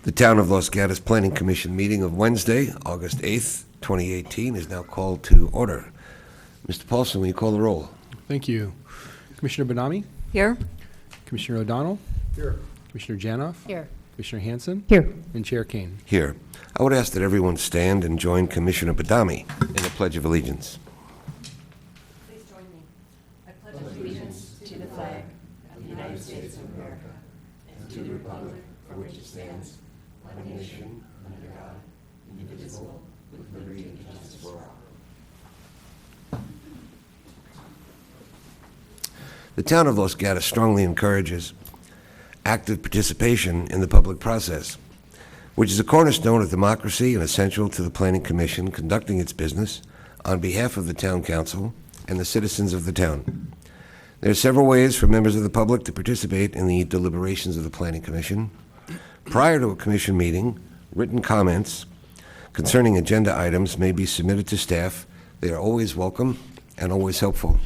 The Town of Los Gatos Planning Commission meeting of Wednesday, August 8th, 2018 is now called to order. Mr. Paulson, will you call the roll? Thank you. Commissioner Bonami? Here. Commissioner O'Donnell? Here. Commissioner Janoff? Here. Commissioner Hanson? Here. And Chair Kane. Here. I would ask that everyone stand and join Commissioner Badami in the Pledge of Allegiance. Please join me. I pledge allegiance to the flag of the United States of America and to the republic for which it stands, one nation, under God, indivisible, with liberty and justice for all. The Town of Los Gatos strongly encourages active participation in the public process, which is a cornerstone of democracy and essential to the Planning Commission conducting its business on behalf of the Town Council and the citizens of the town. There are several ways for members of the public to participate in the deliberations of the Planning Commission. Prior to a commission meeting, written comments concerning agenda items may be submitted to staff. They are always welcome and always helpful.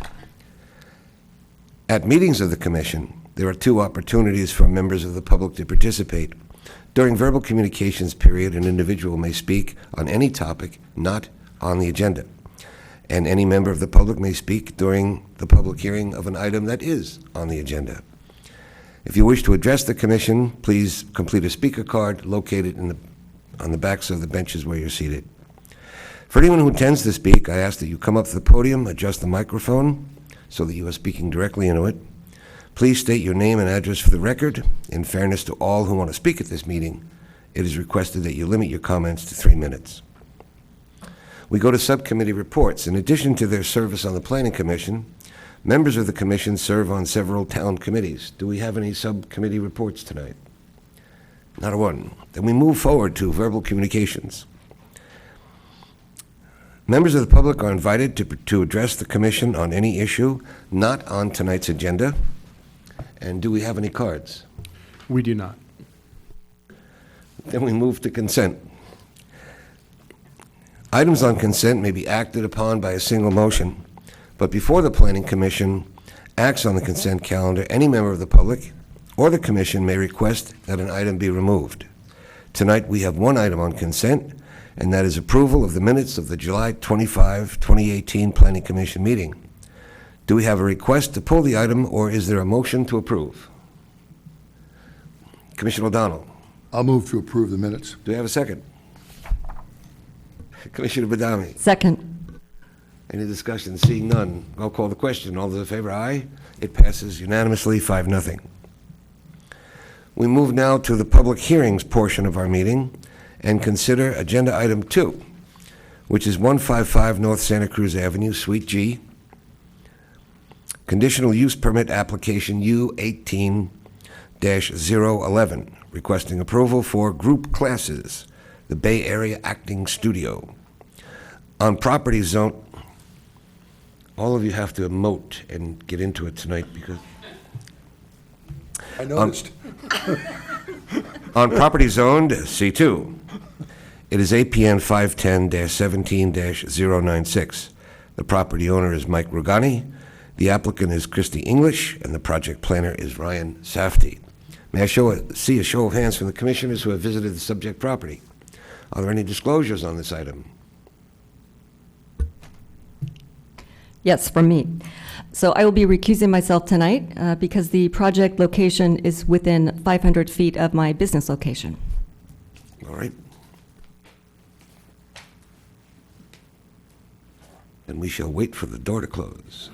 At meetings of the commission, there are two opportunities for members of the public to participate. During verbal communications period, an individual may speak on any topic not on the agenda, and any member of the public may speak during the public hearing of an item that is on the agenda. If you wish to address the commission, please complete a speaker card located on the backs of the benches where you're seated. For anyone who intends to speak, I ask that you come up to the podium, adjust the microphone so that you are speaking directly into it. Please state your name and address for the record. In fairness to all who want to speak at this meeting, it is requested that you limit your comments to 3 minutes. We go to subcommittee reports. In addition to their service on the Planning Commission, members of the Commission serve on several town committees. Do we have any subcommittee reports tonight? Not a one. Then we move forward to verbal communications. Members of the public are invited to address the Commission on any issue not on tonight's agenda. And do we have any cards? We do not. Then we move to consent. Items on consent may be acted upon by a single motion, but before the Planning Commission acts on the consent calendar, any member of the public or the Commission may request that an item be removed. Tonight we have one item on consent, and that is approval of the minutes of the July 25, 2018 Planning Commission meeting. Do we have a request to pull the item, or is there a motion to approve? Commissioner O'Donnell, I'll move to approve the minutes. do we have a second? Commissioner Badami, Second. any discussion? Seeing none, I'll call the question. All those in favor, aye. It passes unanimously, 5-0. We move now to the public hearings portion of our meeting and consider Agenda Item 2, which is 155 North Santa Cruz Avenue, Suite G, Conditional Use Permit Application U18-011, requesting approval for group classes, the Bay Area Acting Studio. On property zone, all of you have to emote and get into it tonight because I noticed. on property zoned C2, it is APN 510-17-096. The property owner is Mike Rugani. The applicant is Christy English, and the project planner is Ryan Safdie. May I see a show of hands from the commissioners who have visited the subject property? Are there any disclosures on this item? Yes, from me. So I will be recusing myself tonight because the project location is within 500 feet of my business location. All right. And we shall wait for the door to close.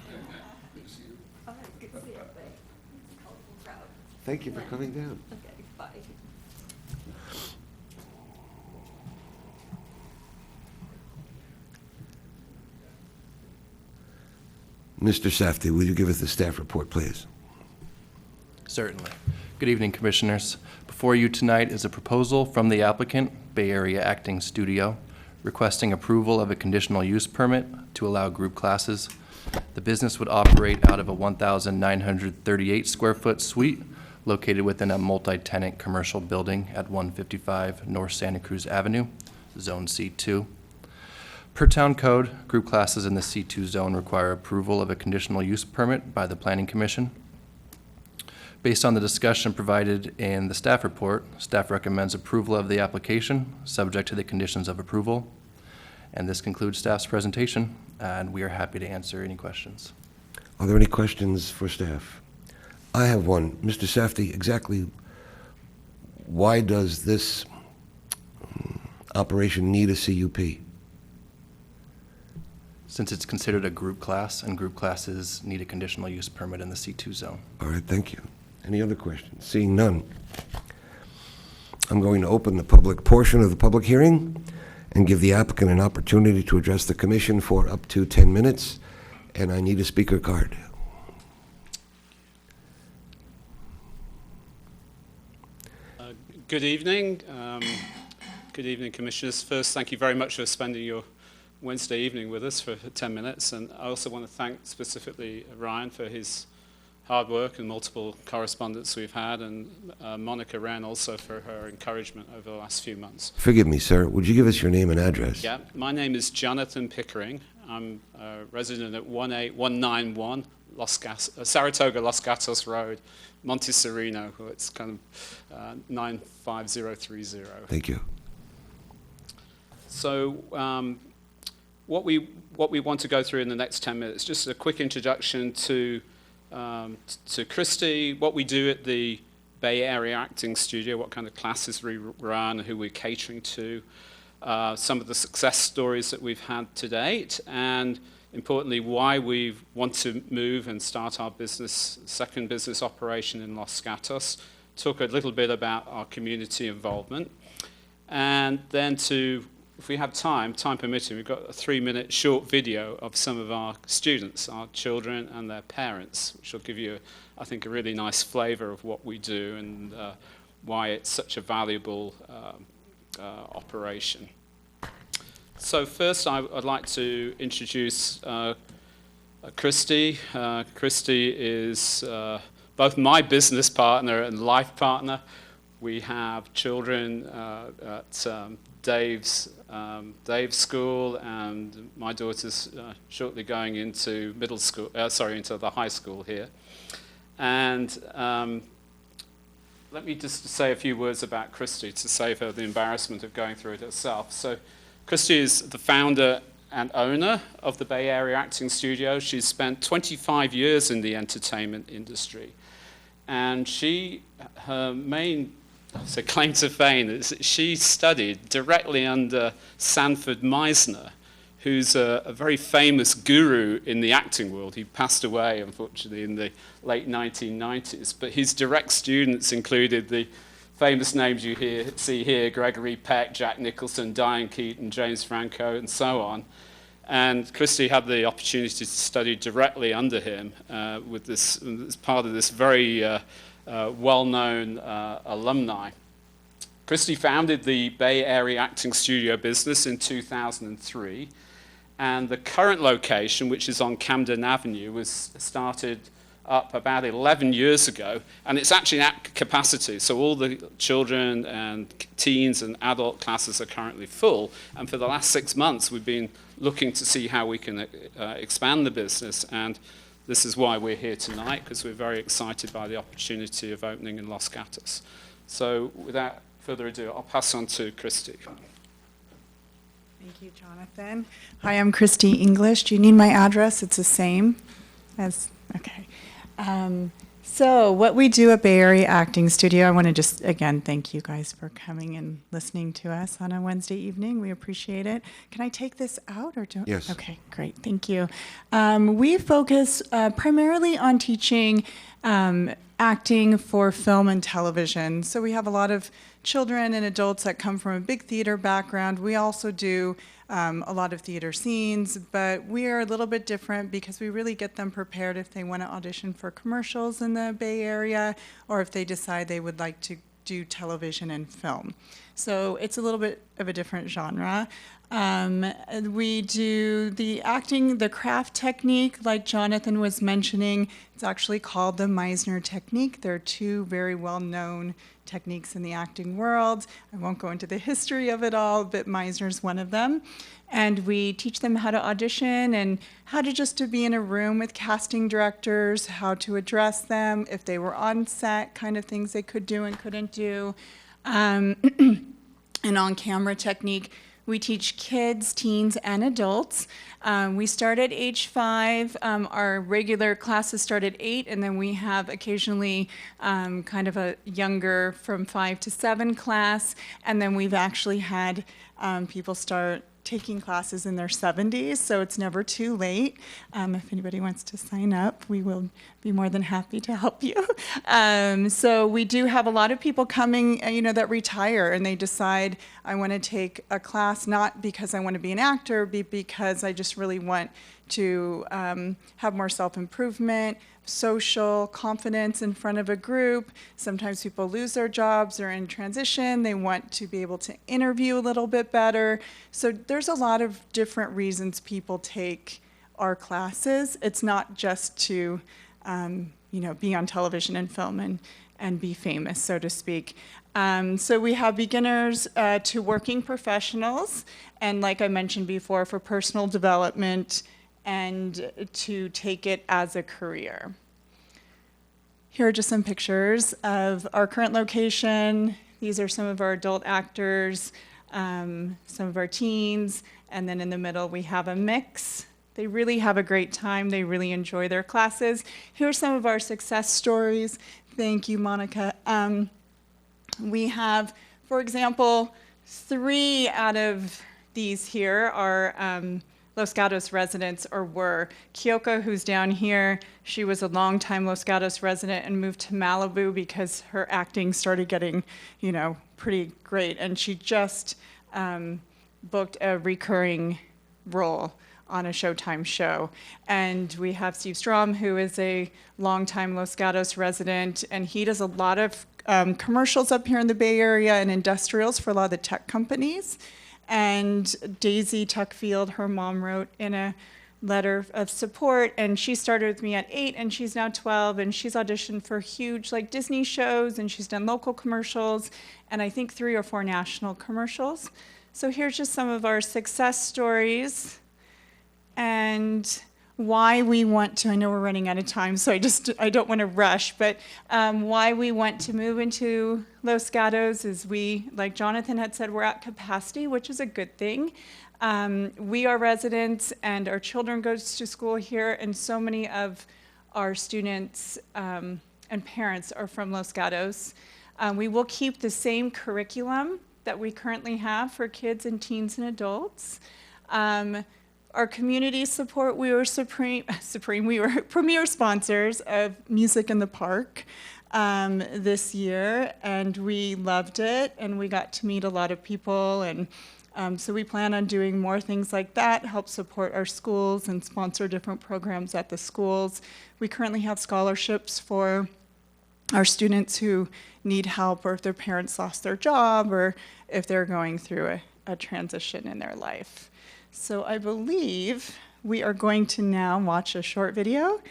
Thank you for coming down. Okay, bye. Mr. Safdie, will you give us the staff report, please? Certainly. Good evening, Commissioners. Before you tonight is a proposal from the applicant, Bay Area Acting Studio, requesting approval of a conditional use permit to allow group classes. The business would operate out of a 1,938 square foot suite located within a multi-tenant commercial building at 155 North Santa Cruz Avenue, Zone C2. Per town code, group classes in the C2 zone require approval of a conditional use permit by the Planning Commission. Based on the discussion provided in the staff report, staff recommends approval of the application, subject to the conditions of approval. And this concludes staff's presentation, and we are happy to answer any questions. Are there any questions for staff? I have one. Mr. Safdie, exactly why does this operation need a CUP? Since it's considered a group class, and group classes need a conditional use permit in the C2 zone. All right, thank you. Any other questions? Seeing none, I'm going to open the public portion of the public hearing and give the applicant an opportunity to address the commission for up to 10 minutes, and I need a speaker card. Good evening. Good evening, Commissioners. First, thank you very much for spending your Wednesday evening with us for 10 minutes. And I also want to thank specifically Ryan for his hard work and multiple correspondence we've had, and Monica Wren also for her encouragement over the last few months. Forgive me, sir. Would you give us your name and address? Yeah, my name is Jonathan Pickering. I'm a resident at 18191 Saratoga Los Gatos Road, Monte Sereno. It's kind of 95030. Thank you. So what we want to go through in the next 10 minutes, just a quick introduction to Christy, what we do at the Bay Area Acting Studio, what kind of classes we run, who we're catering to, some of the success stories that we've had to date, and importantly, why we want to move and start our second business operation in Los Gatos, talk a little bit about our community involvement, and then if we have time permitting, we've got a 3-minute short video of some of our students, our children and their parents, which will give you, I think, a really nice flavor of what we do and why it's such a valuable operation. So first, I'd like to introduce Christy. Christy is both my business partner and life partner. We have children at Dave's school, and my daughter's shortly going into into the high school here. And let me just say a few words about Christy to save her the embarrassment of going through it herself. So Christy is the founder and owner of the Bay Area Acting Studio. She's spent 25 years in the entertainment industry. And her main claim to fame is that she studied directly under Sanford Meisner, who's a very famous guru in the acting world. He passed away, unfortunately, in the late 1990s. But his direct students included the famous names you see here, Gregory Peck, Jack Nicholson, Diane Keaton, James Franco, and so on. And Christy had the opportunity to study directly under him as part of this very well-known alumni. Christy founded the Bay Area Acting Studio business in 2003, and the current location, which is on Camden Avenue, was started up about 11 years ago, and it's actually at capacity. So all the children and teens and adult classes are currently full, and for the last 6 months we've been looking to see how we can expand the business, and this is why we're here tonight, because we're very excited by the opportunity of opening in Los Gatos. So without further ado, I'll pass on to Christy. Thank you, Jonathan. Hi, I'm Christy English. Do you need my address? It's the same as, okay. So what we do at Bay Area Acting Studio, I want to just, again, thank you guys for coming and listening to us on a Wednesday evening. We appreciate it. Can I take this out? Or don't? Yes. Okay, great. Thank you. We focus primarily on teaching acting for film and television. So we have a lot of children and adults that come from a big theater background. We also do a lot of theater scenes, but we are a little bit different because we really get them prepared if they want to audition for commercials in the Bay Area, or if they decide they would like to do television and film. So it's a little bit of a different genre. We do the acting, the craft technique, like Jonathan was mentioning. It's actually called the Meisner technique. There are two very well-known techniques in the acting world. I won't go into the history of it all, but Meisner's one of them. And we teach them how to audition and how to just to be in a room with casting directors, how to address them, if they were on set, kind of things they could do and couldn't do. And on-camera technique. We teach kids, teens, and adults. We start at age 5. Our regular classes start at 8, and then we have occasionally kind of a younger from 5 to 7 class. And then we've actually had people start taking classes in their 70s, so it's never too late. If anybody wants to sign up, we will be more than happy to help you. So we do have a lot of people coming, that retire and they decide, I want to take a class not because I want to be an actor, but because I just really want to have more self-improvement, social confidence in front of a group. Sometimes people lose their jobs or in transition. They want to be able to interview a little bit better. So there's a lot of different reasons people take our classes. It's not just to be on television and film and be famous, so to speak. So we have beginners to working professionals, and like I mentioned before, for personal development and to take it as a career. Here are just some pictures of our current location. These are some of our adult actors, some of our teens, and then in the middle we have a mix. They really have a great time. They really enjoy their classes. Here are some of our success stories. Thank you, Monica. We have, for example, 3 out of these here are Los Gatos residents, or were. Kyoko, who's down here, she was a longtime Los Gatos resident and moved to Malibu because her acting started getting, pretty great. And she just booked a recurring role on a Showtime show. And we have Steve Strom, who is a longtime Los Gatos resident, and he does a lot of commercials up here in the Bay Area and industrials for a lot of the tech companies. And Daisy Tuckfield, her mom, wrote in a letter of support, and she started with me at 8, and she's now 12, and she's auditioned for huge Disney shows, and she's done local commercials, and I think 3 or 4 national commercials. So here's just some of our success stories and why we want to, I know we're running out of time, so I don't want to rush, but why we want to move into Los Gatos is we, like Jonathan had said, we're at capacity, which is a good thing. We are residents and our children go to school here, and so many of our students and parents are from Los Gatos. We will keep the same curriculum that we currently have for kids and teens and adults. Our community support, we were we were premier sponsors of Music in the Park this year, and we loved it, and we got to meet a lot of people, and so we plan on doing more things like that, help support our schools and sponsor different programs at the schools. We currently have scholarships for our students who need help, or if their parents lost their job, or if they're going through a transition in their life. So I believe we are going to now watch a short video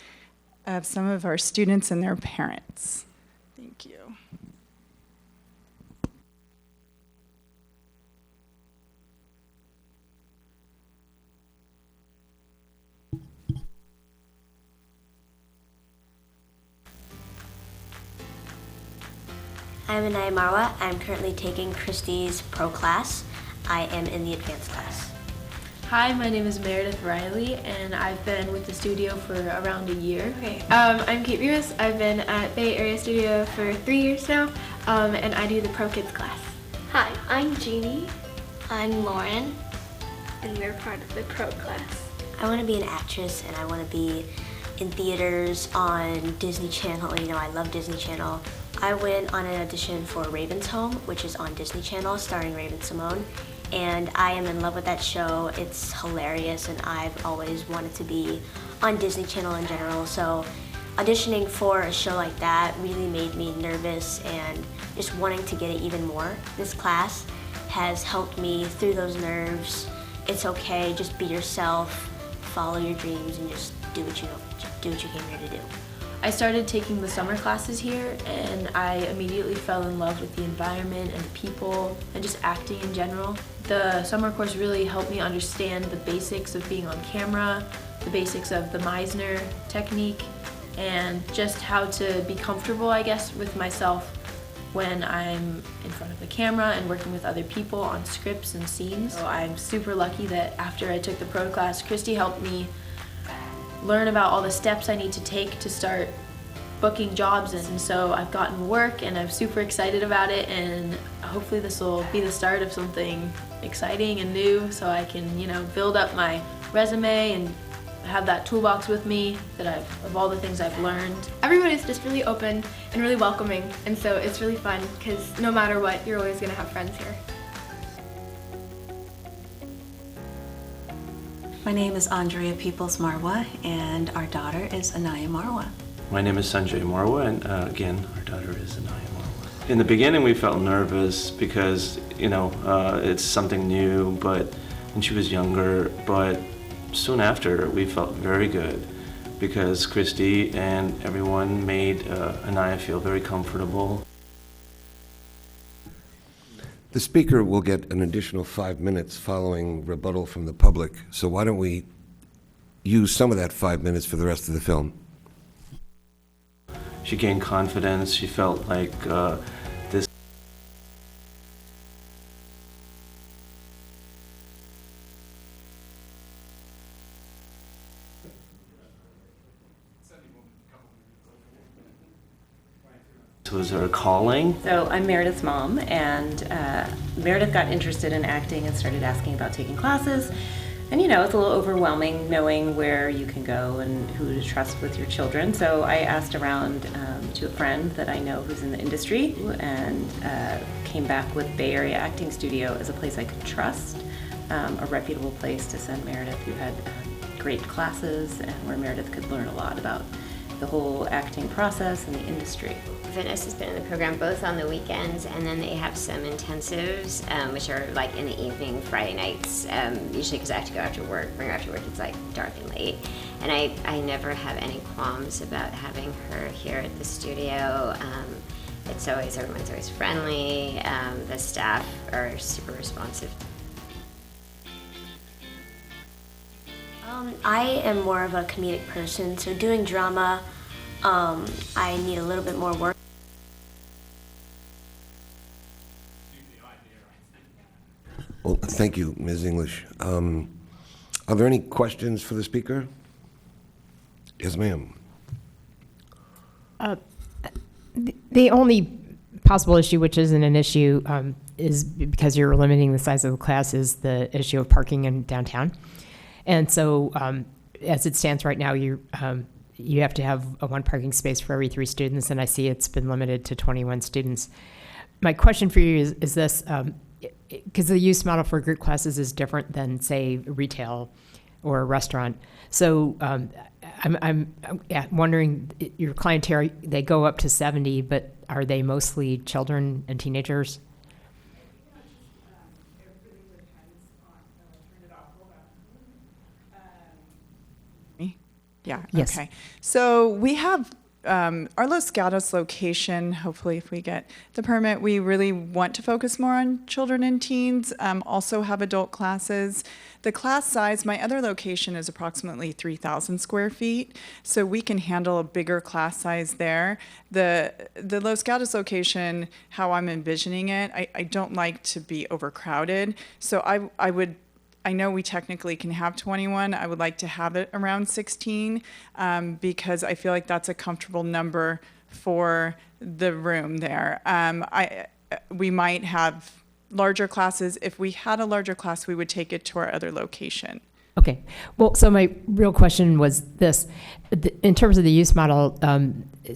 of some of our students and their parents. Thank you. I'm Anaya Marwa. I'm currently taking Christy's pro class. I am in the advanced class. Hi, my name is Meredith Riley, and I've been with the studio for around a year. Okay. I'm Kate Rivas. I've been at Bay Area Studio for 3 years now, and I do the Pro Kids class. Hi, I'm Jeannie. I'm Lauren, and we're part of the Pro class. I want to be an actress, and I want to be in theaters, on Disney Channel. I love Disney Channel. I went on an audition for Raven's Home, which is on Disney Channel, starring Raven-Symoné. And I am in love with that show. It's hilarious, and I've always wanted to be on Disney Channel in general. So auditioning for a show like that really made me nervous and just wanting to get it even more. This class has helped me through those nerves it's okay, just be yourself, follow your dreams, and just do what you came here to do. I started taking the summer classes here, and I immediately fell in love with the environment and the people and just acting in general. The summer course really helped me understand the basics of being on camera, the basics of the Meisner technique, and just how to be comfortable, I guess, with myself when I'm in front of the camera and working with other people on scripts and scenes. So I'm super lucky that after I took the pro class, Christy helped me learn about all the steps I need to take to start booking jobs, and so I've gotten work and I'm super excited about it, and hopefully this will be the start of something exciting and new so I can, build up my resume and have that toolbox with me of all the things I've learned. Everybody's just really open and really welcoming, and so it's really fun because no matter what, you're always going to have friends here. My name is Andrea Peoples Marwa, and our daughter is Anaya Marwa. My name is Sanjay Marwa, and again, our daughter is Anaya Marwa. In the beginning, we felt nervous because, it's something new, and she was younger, but soon after, we felt very good because Christy and everyone made Anaya feel very comfortable. The speaker will get an additional 5 minutes following rebuttal from the public, so why don't we use some of that 5 minutes for the rest of the film? She gained confidence. She felt like this. Was her calling. So I'm Meredith's mom, and Meredith got interested in acting and started asking about taking classes. And it's a little overwhelming knowing where you can go and who to trust with your children. So I asked around to a friend that I know who's in the industry, and came back with Bay Area Acting Studio as a place I could trust, a reputable place to send Meredith, who had great classes and where Meredith could learn a lot about the whole acting process and the industry. Fitness has been in the program both on the weekends, and then they have some intensives, which are like in the evening, Friday nights, usually because I have to go after work. Bring her after work, it's like dark and late. And I never have any qualms about having her here at the studio. Everyone's always friendly. The staff are super responsive. I am more of a comedic person, so doing drama, I need a little bit more work. Well, thank you, Ms. English. Are there any questions for the speaker? Yes, ma'am. The only possible issue, which isn't an issue, is because you're limiting the size of the class, is the issue of parking in downtown. And so, as it stands right now, you have to have one parking space for every 3 students, and I see it's been limited to 21 students. My question for you is this, because the use model for group classes is different than, say, retail or a restaurant. So I'm wondering, your clientele, they go up to 70, but are they mostly children and teenagers? Yeah, Yes. okay. So we have our Los Gatos location, hopefully if we get the permit, we really want to focus more on children and teens, also have adult classes. The class size, my other location is approximately 3,000 square feet, so we can handle a bigger class size there. The Los Gatos location, how I'm envisioning it, I don't like to be overcrowded, so I know we technically can have 21. I would like to have it around 16 because I feel like that's a comfortable number for the room there. We might have larger classes. If we had a larger class, we would take it to our other location. Okay. Well, so my real question was this. In terms of the use model,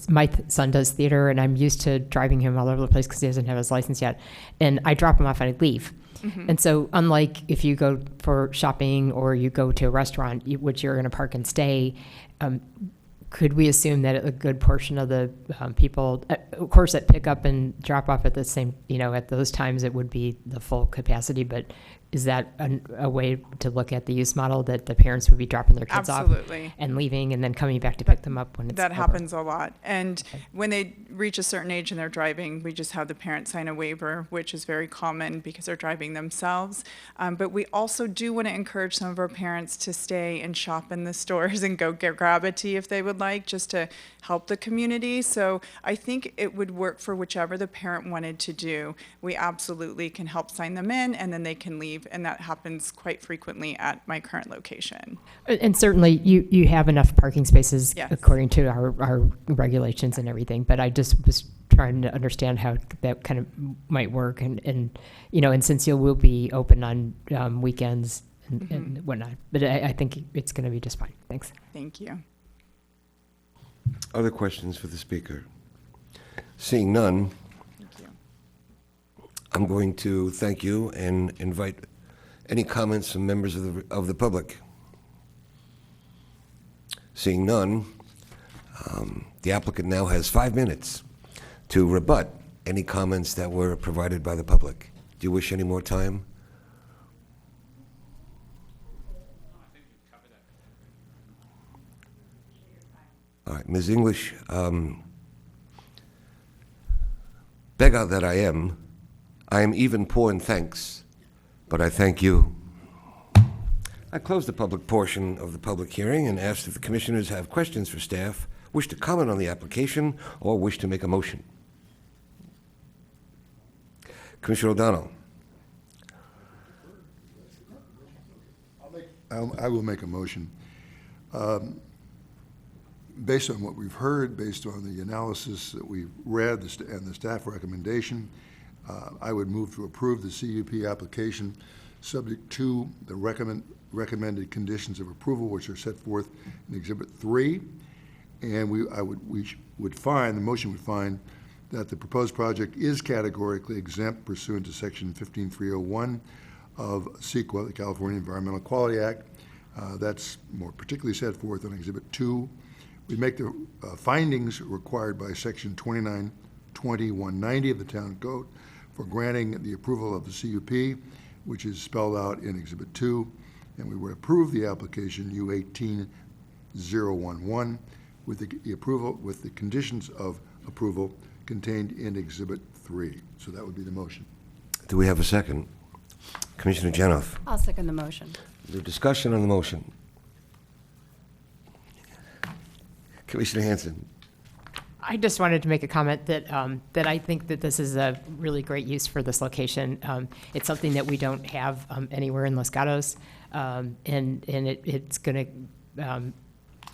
my son does theater, and I'm used to driving him all over the place because he doesn't have his license yet. And I drop him off and I leave. Mm-hmm. And so unlike if you go for shopping or you go to a restaurant, which you're going to park and stay, could we assume that a good portion of the people, of course, that pick up and drop off at the same, at those times it would be the full capacity, but is that a way to look at the use model, that the parents would be dropping their kids Absolutely. off and leaving and then coming back to pick them up when it's That over? happens a lot. And when they reach a certain age and they're driving, we just have the parent sign a waiver, which is very common because they're driving themselves. But we also do want to encourage some of our parents to stay and shop in the stores and go grab a tea if they would like, just to help the community. So I think it would work for whichever the parent wanted to do. We absolutely can help sign them in, and then they can leave. And that happens quite frequently at my current location. And certainly, you have enough parking spaces Yes. according to our regulations and everything, but I just was trying to understand how that kind of might work, and since you will be open on weekends and whatnot, but I think it's going to be just fine. Thanks. Thank you. Other questions for the speaker? Seeing none, Thank you. I'm going to thank you and invite any comments from members of the public. Seeing none, the applicant now has 5 minutes to rebut any comments that were provided by the public. Do you wish any more time? All right, Ms. English, beggar that I am even poor in thanks, but I thank you. I close the public portion of the public hearing and ask if the commissioners have questions for staff, wish to comment on the application, or wish to make a motion. Commissioner O'Donnell. I will make a motion. Based on what we've heard, based on the analysis that we've read and the staff recommendation, I would move to approve the CUP application subject to the recommended conditions of approval, which are set forth in Exhibit 3. And the motion would find that the proposed project is categorically exempt pursuant to Section 15301 of CEQA, the California Environmental Quality Act. That's more particularly set forth in Exhibit 2. We make the findings required by Section 2920-190 of the Town Code for granting the approval of the CUP, which is spelled out in Exhibit 2, and we would approve the application U18-011 with the conditions of approval contained in Exhibit 3. So that would be the motion. Do we have a second? Commissioner Janoff. I'll second the motion. Is there discussion on the motion? Commissioner Hanson. I just wanted to make a comment that that I think that this is a really great use for this location. It's something that we don't have anywhere in Los Gatos, and it's going to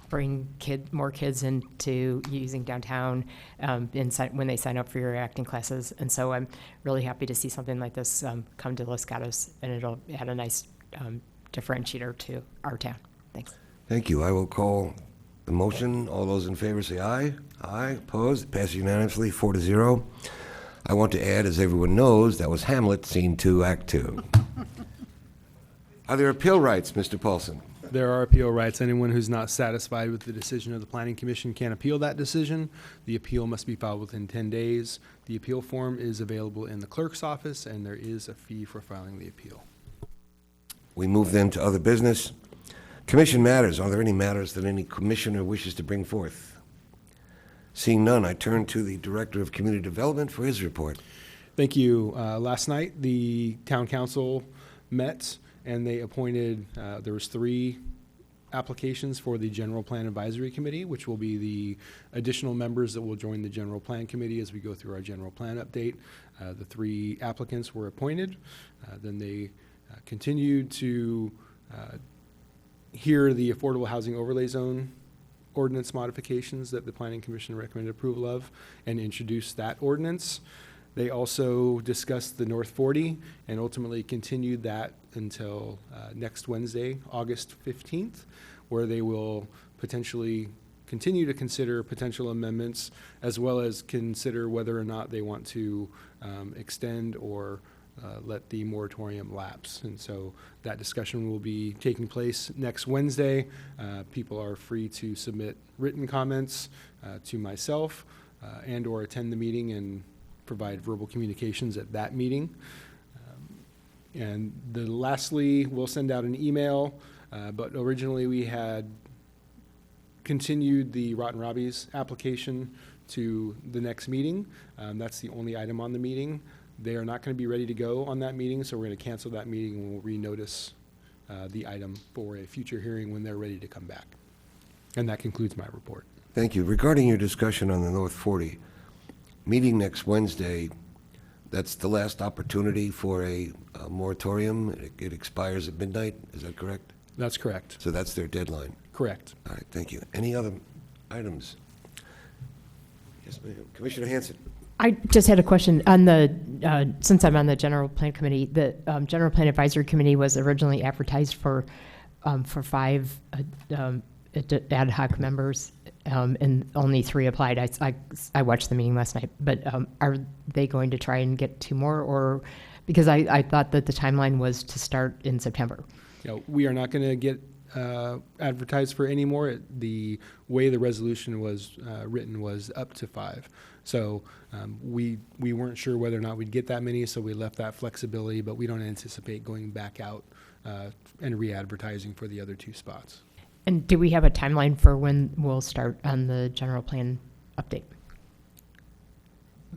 bring more kids into using downtown when they sign up for your acting classes. And so I'm really happy to see something like this come to Los Gatos, and it'll add a nice differentiator to our town. Thanks. Thank you. I will call the motion. All those in favor say aye. Aye. Opposed? It passes unanimously, 4-0. I want to add, as everyone knows, that was Hamlet, Scene 2, Act 2. Are there appeal rights, Mr. Paulson? There are appeal rights. Anyone who's not satisfied with the decision of the Planning Commission can appeal that decision. The appeal must be filed within 10 days. The appeal form is available in the clerk's office, and there is a fee for filing the appeal. We move then to other business. Commission matters. Are there any matters that any commissioner wishes to bring forth? Seeing none, I turn to the Director of Community Development for his report. Thank you. Last night, the town council met, and they appointed, there was 3 applications for the General Plan Advisory Committee, which will be the additional members that will join the General Plan Committee as we go through our general plan update. The 3 applicants were appointed. Then they continued to hear the Affordable Housing Overlay Zone ordinance modifications that the Planning Commission recommended approval of and introduce that ordinance. They also discussed the North 40 and ultimately continued that until next Wednesday, August 15th, where they will potentially continue to consider potential amendments as well as consider whether or not they want to extend or let the moratorium lapse. And so that discussion will be taking place next Wednesday. People are free to submit written comments to myself and or attend the meeting and provide verbal communications at that meeting. And lastly, we'll send out an email, but originally we had continued the Rotten Robbie's application to the next meeting. That's the only item on the meeting. They are not going to be ready to go on that meeting, so we're going to cancel that meeting and we'll renotice the item for a future hearing when they're ready to come back. And that concludes my report. Thank you. Regarding your discussion on the North 40, meeting next Wednesday, that's the last opportunity for a moratorium. It expires at midnight, is that correct? That's correct. So that's their deadline. Correct. All right, thank you. Any other items? Yes, ma'am. Commissioner Hanson. I just had a question on the, since I'm on the General Plan Committee, the General Plan Advisory Committee was originally advertised for 5 ad hoc members, and only 3 applied. I watched the meeting last night, but are they going to try and get 2 more, or, because I thought that the timeline was to start in September? We are not going to get advertised for any more. The way the resolution was written was up to 5. So we weren't sure whether or not we'd get that many, so we left that flexibility, but we don't anticipate going back out and re-advertising for the other 2 spots. And do we have a timeline for when we'll start on the general plan update?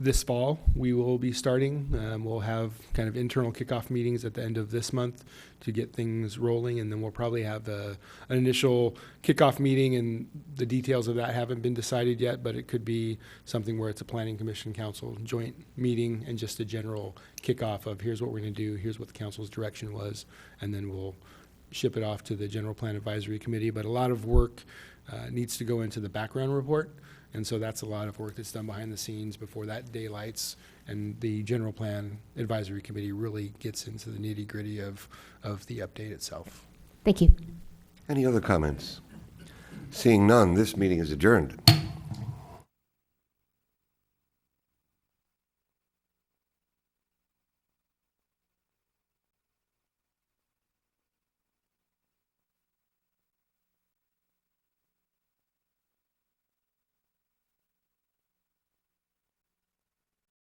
This fall, we will be starting. We'll have kind of internal kickoff meetings at the end of this month to get things rolling, and then we'll probably have an initial kickoff meeting, and the details of that haven't been decided yet, but it could be something where it's a planning commission council joint meeting and just a general kickoff of here's what we're going to do, here's what the council's direction was, and then we'll ship it off to the General Plan Advisory Committee. But a lot of work needs to go into the background report. And so that's a lot of work that's done behind the scenes before that daylights, and the General Plan Advisory Committee really gets into the nitty-gritty of the update itself. Thank you. Any other comments? Seeing none, this meeting is adjourned.